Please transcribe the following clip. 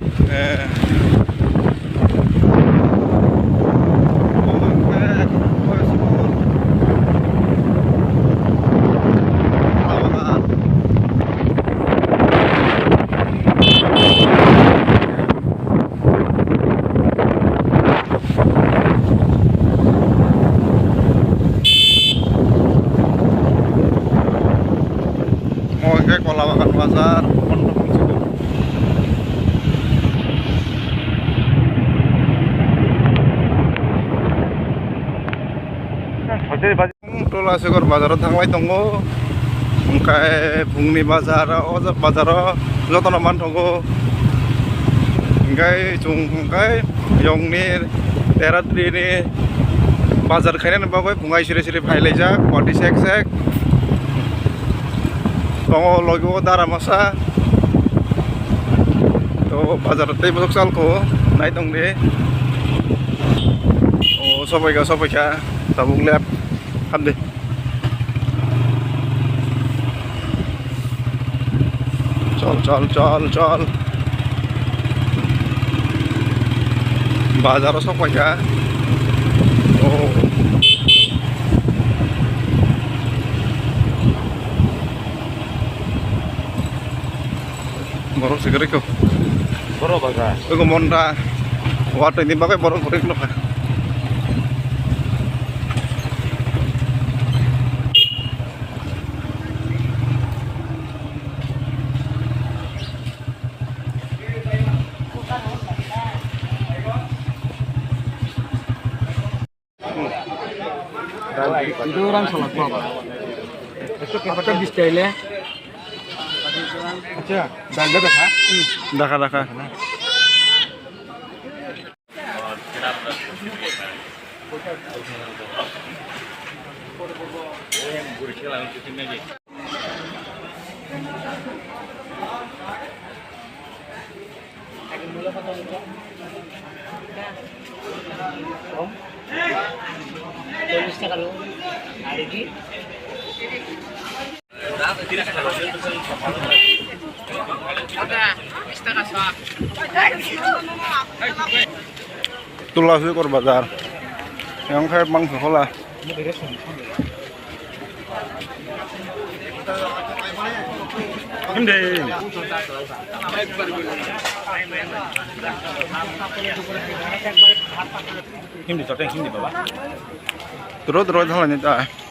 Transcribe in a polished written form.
Eh. Mau ke Kolawakan Pasar, Pondok situ. Tola Segor Bazar थांबाय दङ ओमफ्राय फुंनि बाजाराव जतनमान दङ ओमफ्राय जों यंनि तेराद्रिनि बाजार खायनानै बाबाय फुङाय सिरि सिरि फायलायजाक गुवाहाटि सेक सेक दङ लगियाव दारामासा तो बाजार दै बसक सालखौ नाय दं दे अ सबाइखा tabung lep kan deh col bazar sok aja oh borok segera kau borok baga aku monta waktu ini pakai borok loh kan itu orang salah apa? Apa di style ya? Acha, dalda দেখা? দেখা kalau hari ini Tola Segor Bazar yang kayak Bang Sekolah ini 힘들 저 땡, 힘들 봐봐. terus jalannya